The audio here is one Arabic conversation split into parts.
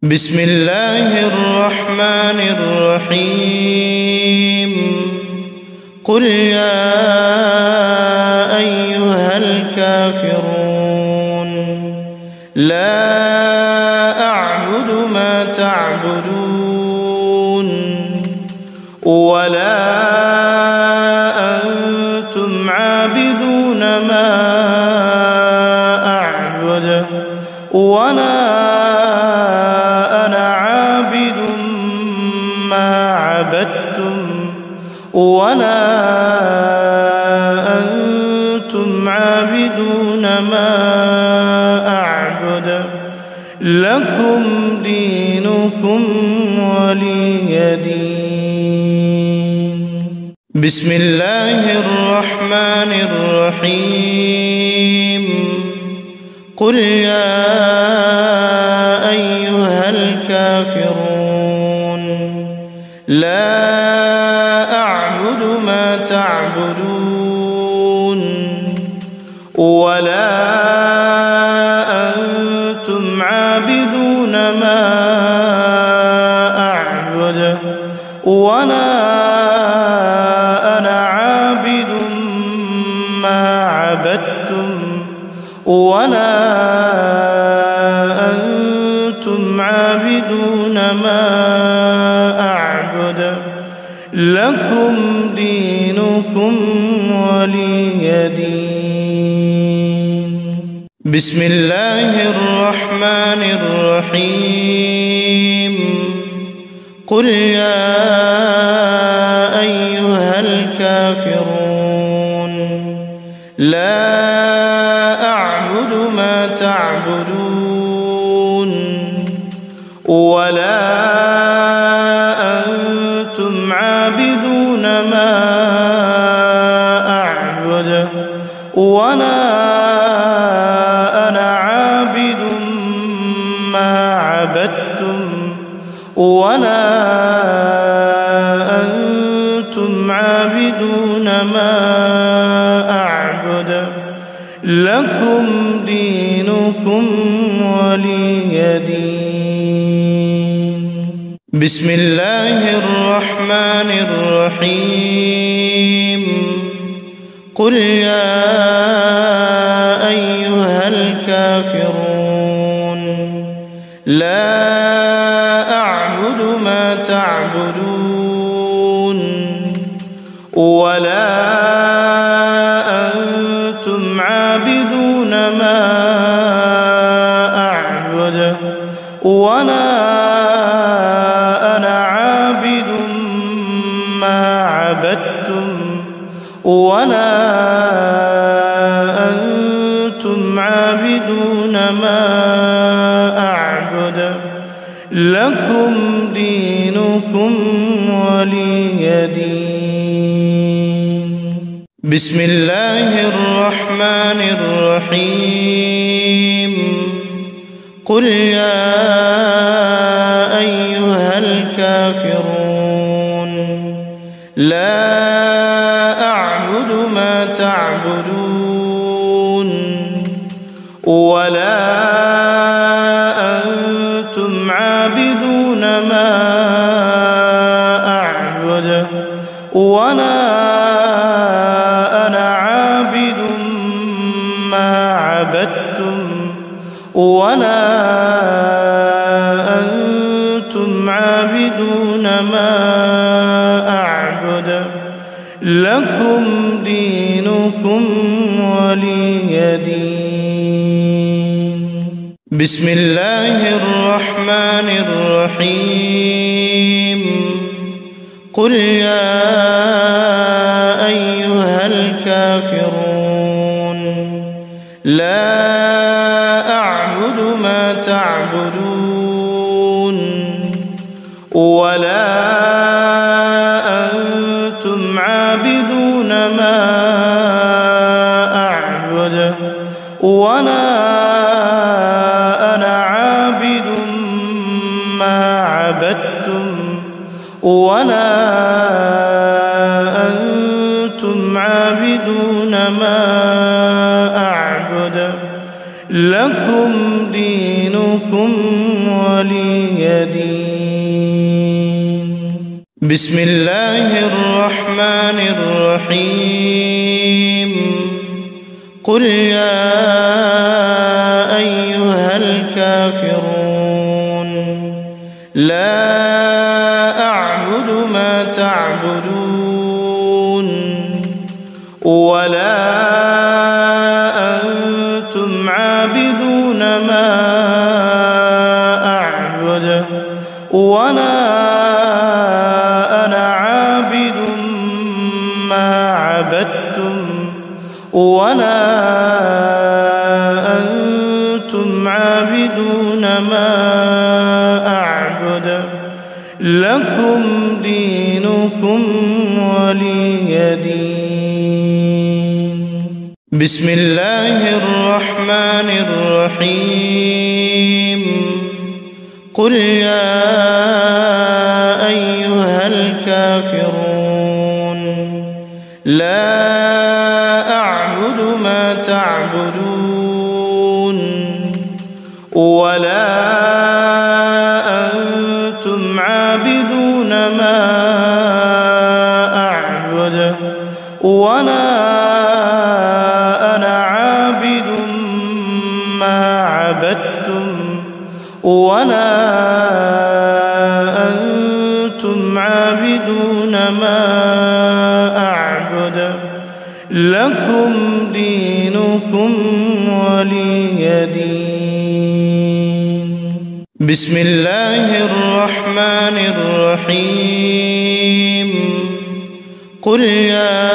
بسم الله الرحمن الرحيم. قل يا أيها الكافرون لا أعبد ما تعبدون ولا أنتم عابدون ما أعبد ولا ولا أنتم عابدون ما أعبد لكم دينكم ولي دين. بسم الله الرحمن الرحيم. قل يا أيها الكافرون لا تعبدون ولا أنتم عابدون ما أعبد ولا أنا عابد ما عبدتم ولا أنتم عابدون ما أعبد لكم دينكم ولي دين. بسم الله الرحمن الرحيم. قل يا أيها الكافرون لا أعبد ما تعبدون ولا عابدون ما أعبد ولا أنا عابد ما عبدتم ولا أنتم عابدون ما أعبد لكم دينكم ولي دين. بسم الله الرحمن الرحيم. قل يا أيها الكافرون لا أعبد ما تعبدون ولا أنتم عابدون ما أعبد ولا ولا أنتم عابدون ما أعبد لكم دينكم ولي دين. بسم الله الرحمن الرحيم. قل يا أيها الكافرون لا ما تعبدون ولا أنتم عابدون ما أعبد ولا أنا عابد ما عبدتم ولا أنتم عابدون ما أعبد لكم دينكم ولي دين. بسم الله الرحمن الرحيم. قل يا أيها الكافرون لا أعبد ما تعبدون ولا عابدون ما أعبد ولا أنا عابد ما عبدتم ولا أنتم عابدون ما أعبد لكم دينكم دينكم ولي دين. بسم الله الرحمن الرحيم. قل يا أيها الكافرون لا أعبد ما تعبدون ولا أنتم عابدون ما أعبد ولا أنا عابد ما عبدتم ولا أنتم عابدون ما أعبد لكم دينكم ولي دين. بسم الله الرحمن الرحيم. قل يا أيها الكافرون لا أعبد ما تعبدون ولا أنتم عابدون ما أعبد ولا أنا عابد ما عبدتم ولا أنتم عابدون ما أعبد لكم دينكم ولي دين. بسم الله الرحمن الرحيم. قل يا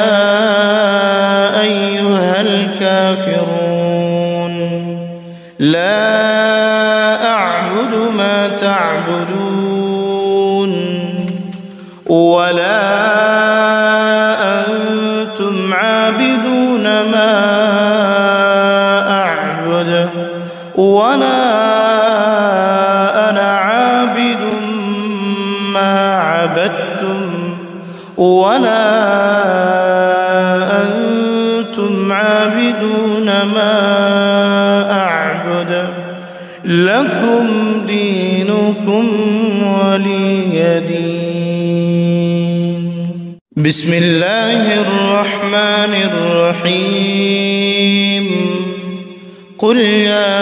أيها الكافرون لا أعبد ما تعبدون ولا أنتم عابدون ما أعبد ولا أنا عابد ما عبدتم ولا أنتم عابدون ما أعبد لكم دينكم ولي دين. بسم الله الرحمن الرحيم. قل يا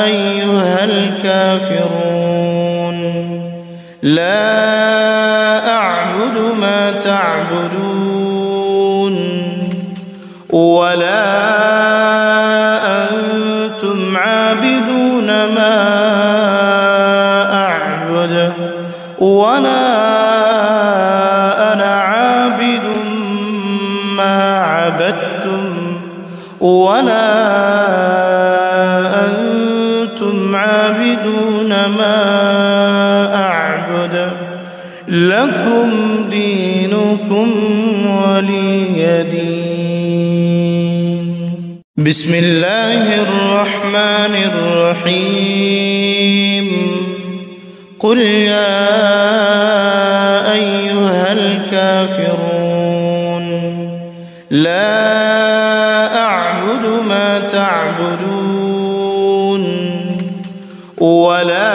أيها الكافرون لا أعبد ما تعبدون ولا أنتم عابدون ما أعبد ولا أنا عابد ما عبدتم ولا أنتم عابدون ما أعبد لكم دينكم ولي دين. بسم الله الرحمن الرحيم. قل يا أيها الكافرون لا أعبد ما تعبدون ولا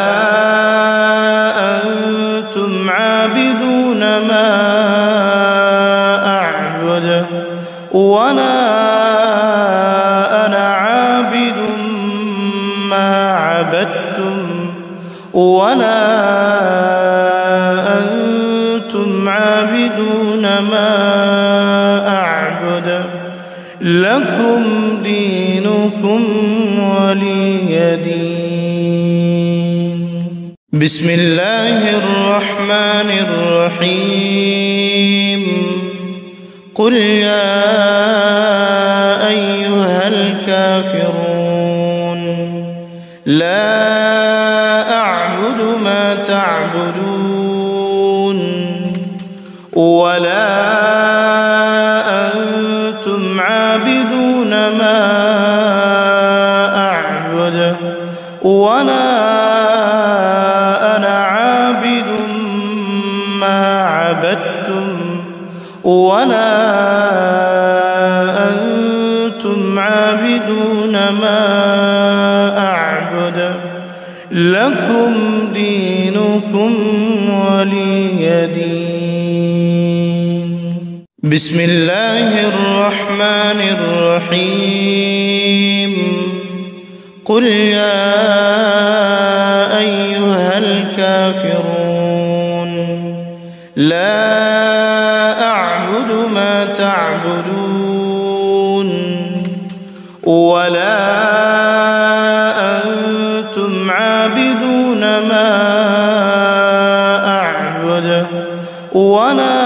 أنتم عابدون ما أعبد ولا أنا عابد ما عبدتم ولا أنتم عابدون ما أعبد لكم دينكم ولي دين. بسم الله الرحمن الرحيم. قل يا أيها الكافرون لا أعبد ما تعبدون ولا أنتم عابدون ما أعبد ولا أنا عابد ما عبدتم ولا أنتم عابدون ما أعبد لكم دينكم ولي دين. بسم الله الرحمن الرحيم. قل يا أيها الكافرون لا أعبد ما تعبدون ولا أنتم عابدون ما أعبد ولا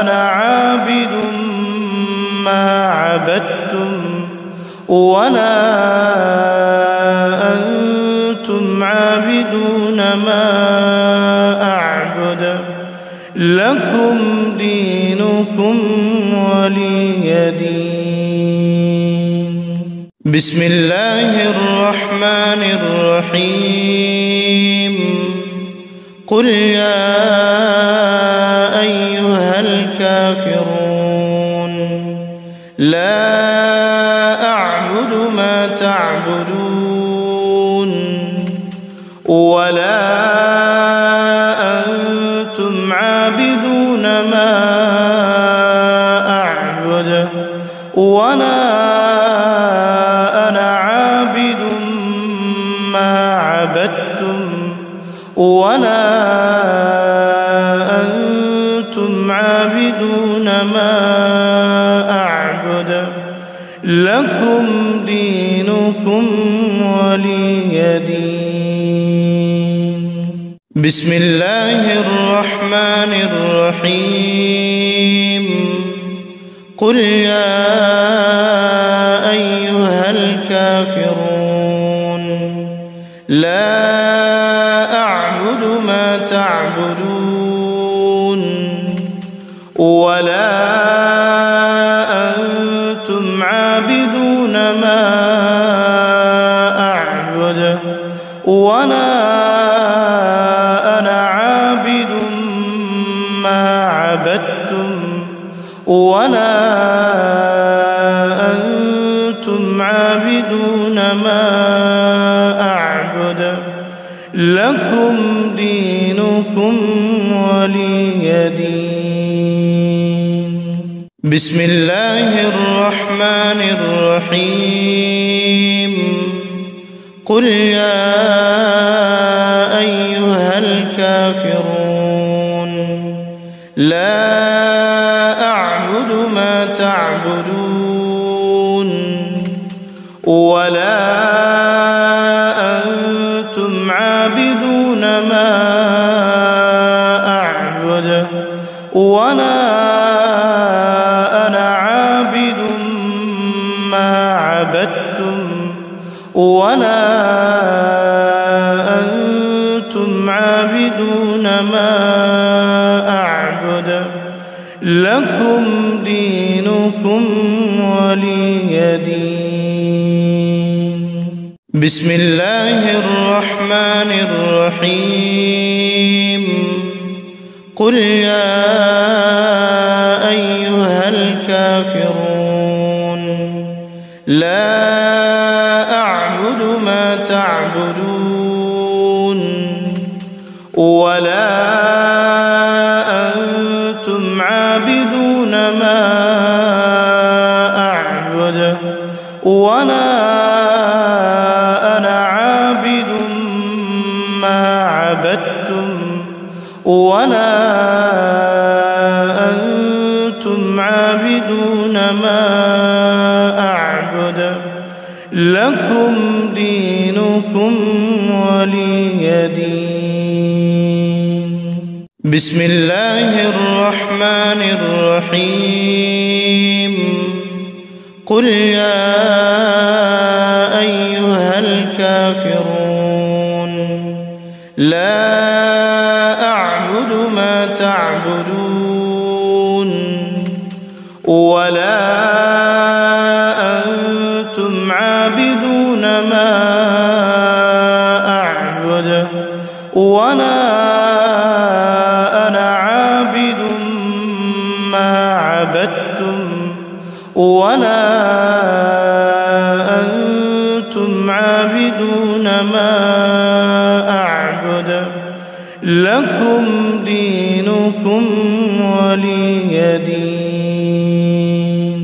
أنا عابد ما عبدتم ولا أنتم عابدون ما أعبد لكم دينكم ولي دين. بسم الله الرحمن الرحيم. قل يا أيها الكافرون لا أعبد ما تعبدون ولا أنتم عابدون ما أعبد ولا أنا عابد ما عبدتم ولا أنتم عابدون ما أعبد لكم دينكم ولي دين. بسم الله الرحمن الرحيم. قل يا أيها الكافرون لا أعبد ما تعبدون ولا أنتم عابدون ما أعبد ولا أنا عابد ما عبدتم ولا أنتم عابدون ما أعبد لكم دينكم ولي دين. بسم الله الرحمن الرحيم. قل يا أيها الكافرون لا أعبد ما تعبدون ولا أنتم عابدون ما أعبد ولا أنا عابد ما عبدتم ولا أنتم عابدون ما أعبد لكم دينكم ولي دين. بسم الله الرحمن الرحيم. قل يا أيها الكافرون لا أعبد ما تعبدون ولا أنتم عابدون ما أعبد ولا أنا عابد ما عبدتم ولا أنتم عابدون ما أعبد لكم دينكم ولي دين. بسم الله الرحمن الرحيم. قل يا أيها الكافرون لا أعبد ما تعبدون ولا أنتم عابدون ما أعبد ولا أنا عابد ما عبدتم ولا أنتم عابدون ما أعبد لكم دينكم ولي دين.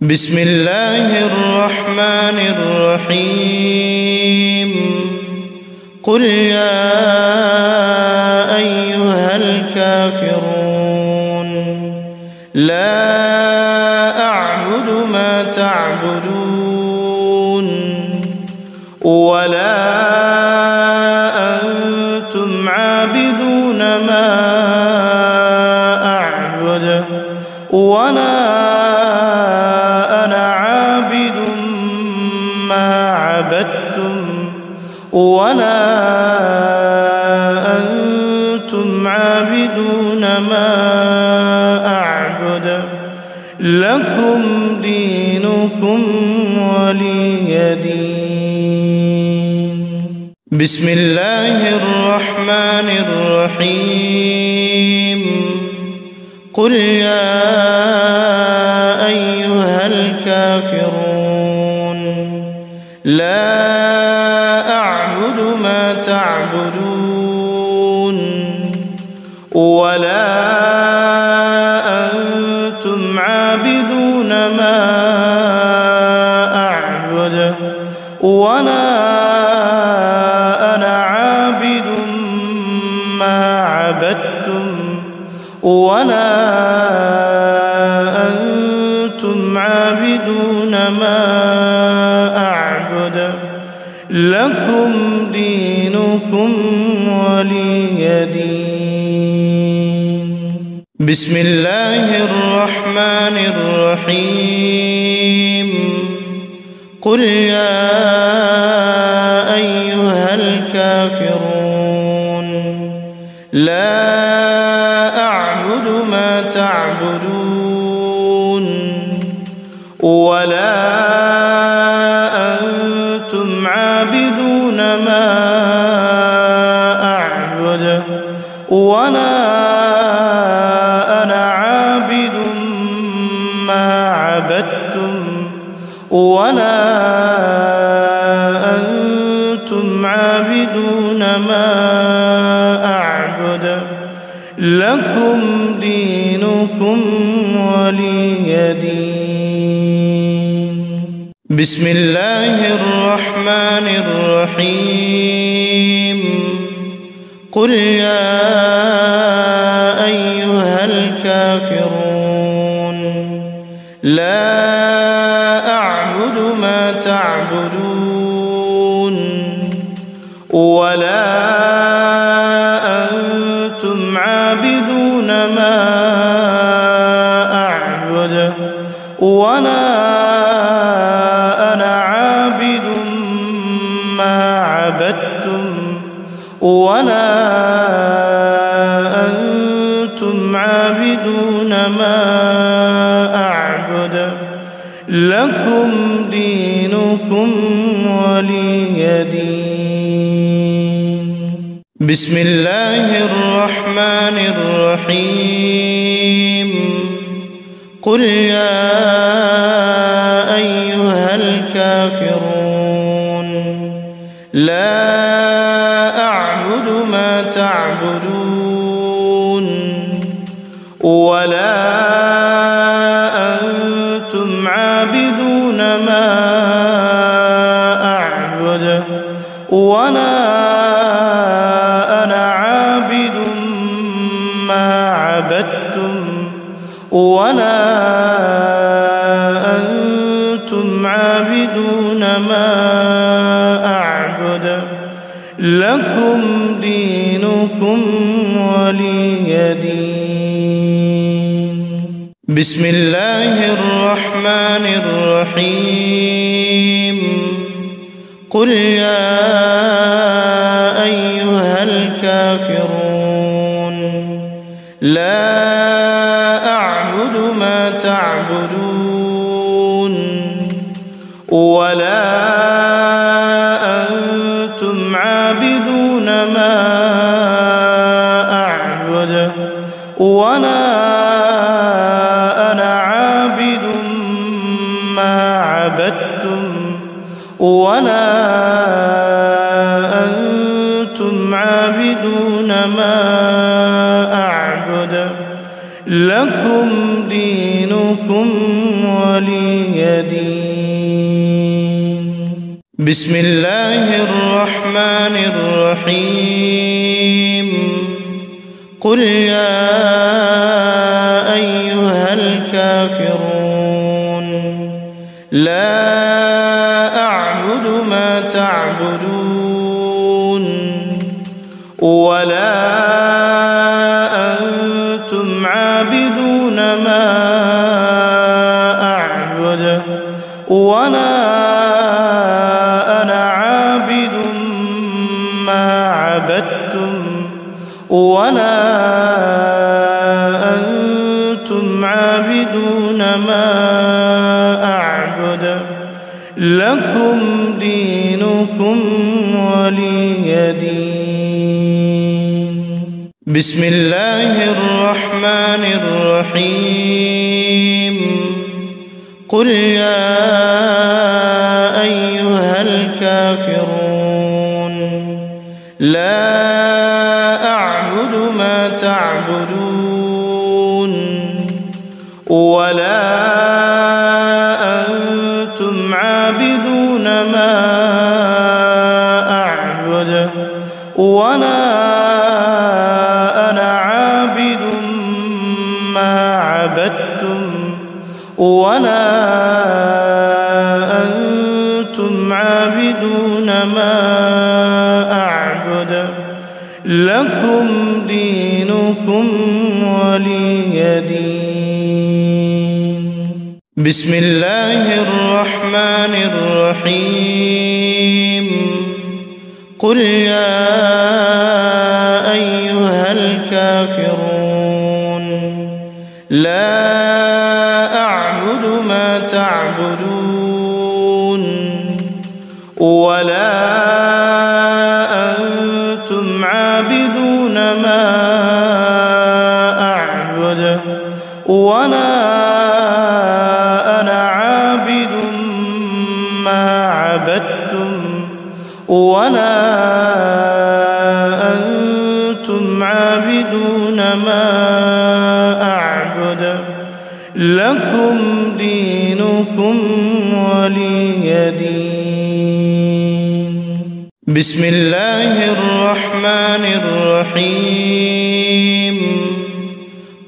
بسم الله الرحمن الرحيم. قل يا أيها الكافرون لا أعبد ما تعبدون ولا أنتم عابدون ما أعبد ولا أنا عابد ما عبدتم ولا أنتم عابدون ما أعبد لكم دينكم ولي دين. بسم الله الرحمن الرحيم. قل يا أيها الكافرون لا أعبد ما تعبدون ولا أنتم عابدون ما أعبد ولا أنا عابد ما عبدتم ولا أنتم عابدون ما أعبد لكم دينكم ولي دين. بسم الله الرحمن الرحيم. قل يا أيها الكافرون لا أعبد ما تعبدون ولا أنتم عابدون ما أعبد ولا أنا عابد ما عبدتم ولا أنتم عابدون ما أعبد لكم دينكم ولي دين. بسم الله الرحمن الرحيم. قل يا أيها الكافرون لا أعبد ما تعبدون ولا أنتم عابدون ما أعبد ولا أنا عابد ما عبدتم ولا أنتم عابدون ما أعبد لكم دينكم ولي دين. بسم الله الرحمن الرحيم. قل يا أيها الكافرون لا أعبد ما تعبدون ولا أنتم عابدون ما أعبد ولا أنا عابد ما عبدتم ولا أنتم عابدون ما أعبد لكم دينكم ولي دين. بسم الله الرحمن الرحيم. قل يا أيها الكافرون لا أعبد ما تعبدون ولا أنتم عابدون ما أعبد ولا أنا عابد ما عبدتم ولا أنتم أنتم عابدون ما أعبد لكم دينكم ولي دين. بسم الله الرحمن الرحيم. قل يا أيها الكافرون لا أعبد ما تعبدون ولا أنتم عابدون ما أعبد ولا أنا عابد ما عبدتم ولا أنتم عابدون ما أعبد لكم دينكم ولي دين. بسم الله الرحمن الرحيم. قل يا أيها الكافرون لا أعبد ما تعبدون ولا أنتم عابدون ما أعبد ولا أنا عابد ما عبدتم ولا أنتم عابدون ما أعبد لكم دينكم ولي دين. بسم الله الرحمن الرحيم. قل يا أيها الكافرون لا أعبد ما تعبدون ولا أنتم عابدون ما أعبد ولا أنا عابد ما عبدتم ولا أنتم عابدون ما أعبد لكم دينكم ولي دين. بسم الله الرحمن الرحيم.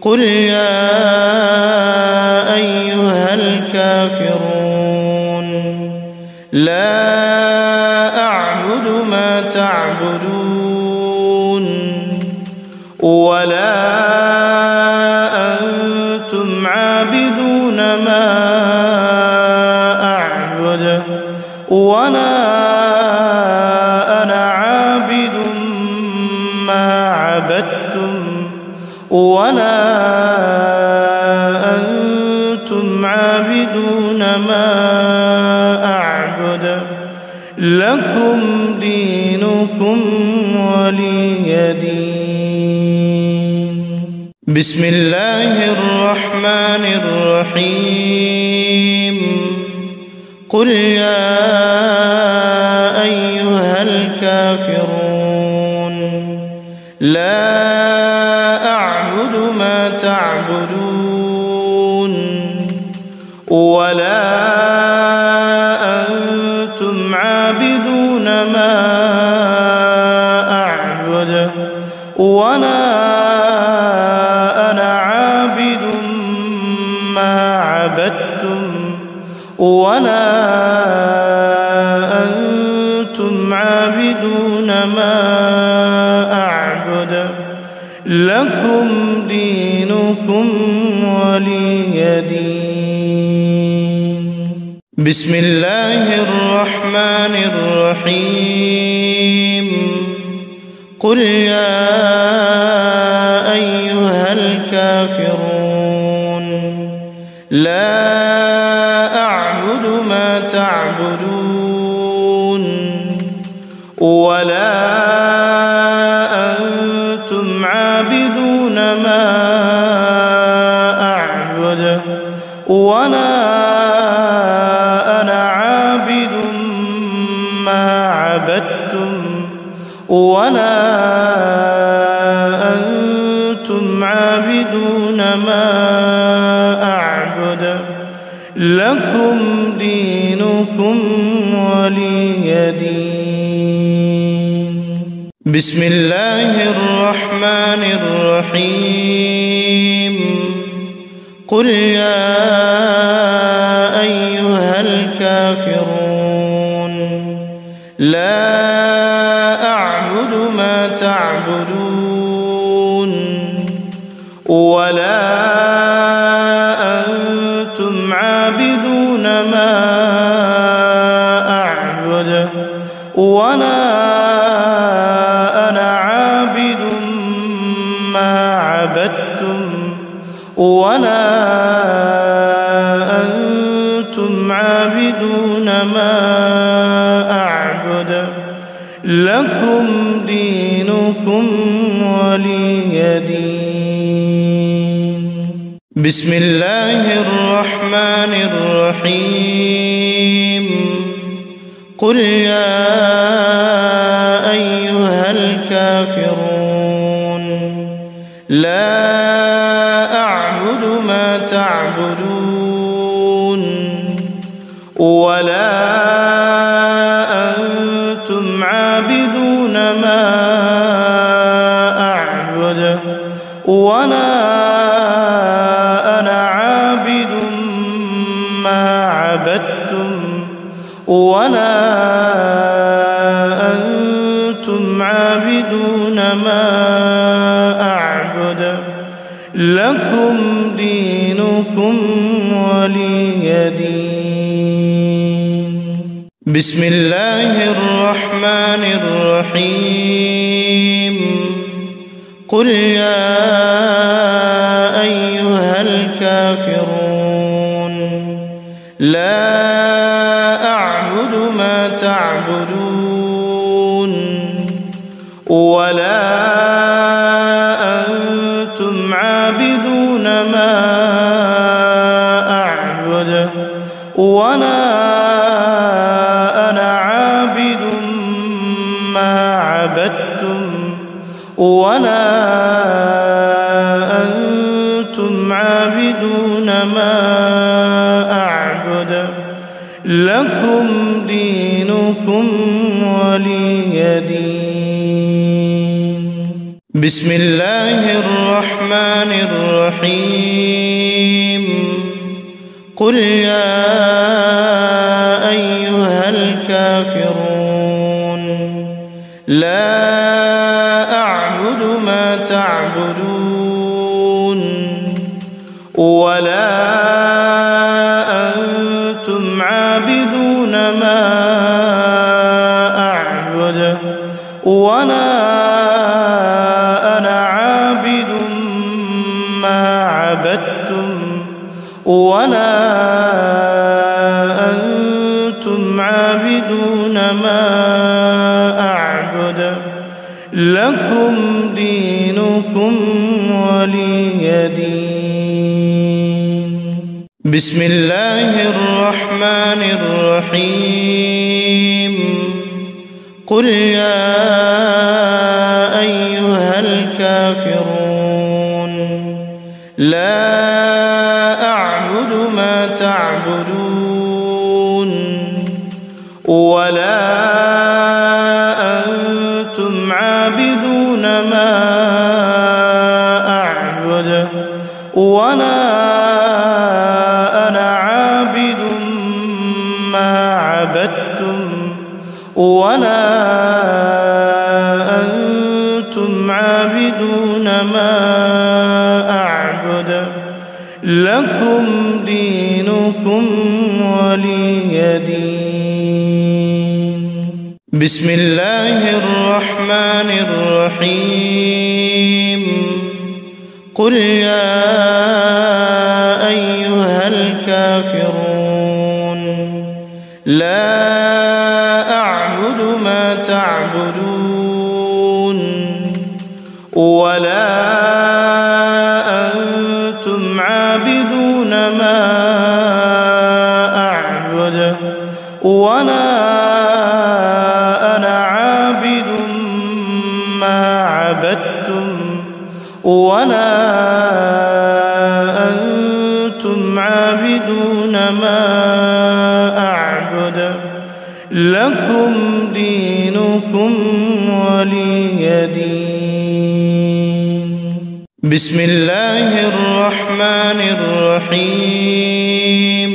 قل يا أيها الكافرون لا أعبد ما تعبدون ولا أنتم عابدون ما أعبد ولا أنا عابد ما عبدتم ولا أنتم عابدون ما أعبد لكم دينكم ولي دين. بسم الله الرحمن الرحيم. قل يا أيها الكافرون لا أعبد ما تعبدون ولا أنتم عابدون ما أعبد ولا أنا عابد ما عبدتم ولا أنتم عابدون ما أعبد لكم دينكم ولي دين. بسم الله الرحمن الرحيم. قل يا أيها الكافرون لا أعبد ما تعبدون ولا أنتم عابدون ما أعبد ولا أنا عابد ما عبدتم ولا أنتم عابدون ما أعبد لكم دينكم ولي دين. بسم الله الرحمن الرحيم. قل يا أيها الكافرون لا أعبد ما تعبدون ولا أنتم عابدون ما أعبد ولا أنا عابد ما عبدتم ولا أنتم عابدون ما أعبد لكم دينكم ولي دين. بسم الله الرحمن الرحيم. قل يا أيها الكافرون لا أعبد ما تعبدون ولا أنتم عابدون ما أعبد ولا أنا عابد ما عبدتم ولا أنتم عابدون ما أعبد لكم دينكم ولي دين. بسم الله الرحمن الرحيم. قل يا أيها الكافرون لا أعبد ما تعبدون ولا أنتم عابدون ما أعبد ولا أنا عابد ما عبدتم ولا أنتم عابدون ما أعبد لكم دينكم ولي دين. بسم الله الرحمن الرحيم. قل يا أيها الكافرون لا أعبد ما تعبدون ولا أنتم عابدون ما أعبد ولا أنا عابد ما عبدتم ولا أنتم عابدون ما أعبد لكم دينكم ولي دين. بسم الله الرحمن الرحيم. قل يا أيها الكافرون لا أعبد ما تعبدون ولا أنتم عابدون ما أعبد ولا أنا عابد ما عبدتم ولا أنتم عابدون ما أعبد لكم دينكم ولي دين. بسم الله الرحمن الرحيم. قل يا أيها الكافرون لا أعبد ما تعبدون ولا أنتم عابدون ما أعبد ولا أنا عابد ما عبدتم ولا أنتم عابدون ما أعبد لكم دينكم ولي دين. بسم الله الرحمن الرحيم.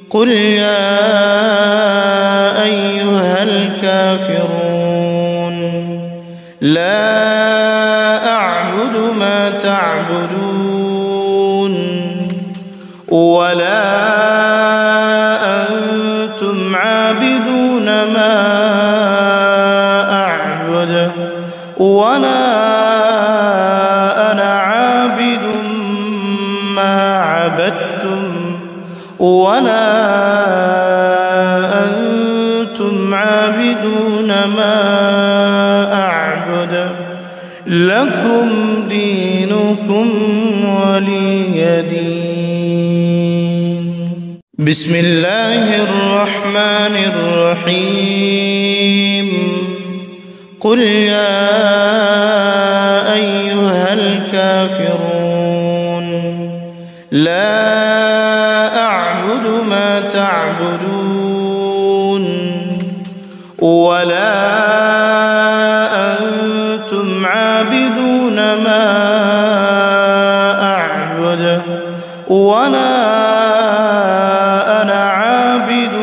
قل يا أيها الكافرون لا أعبد ما تعبدون ولا أنتم عابدون ما أعبد ولا أنا عابد ما عبدتم ولا أنتم عابدون ما أعبد لكم دينكم ولي دين. بسم الله الرحمن الرحيم. قل يا أيها الكافرون لا أعبد ما تعبدون ولا أنتم عابدون ما أعبد ولا أنا عابد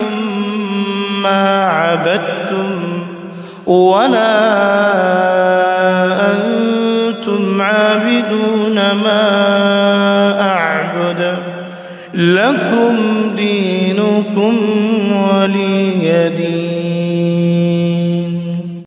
ما عبدتم ولا أنتم عابدون ما أعبد لكم دينكم ولي دين.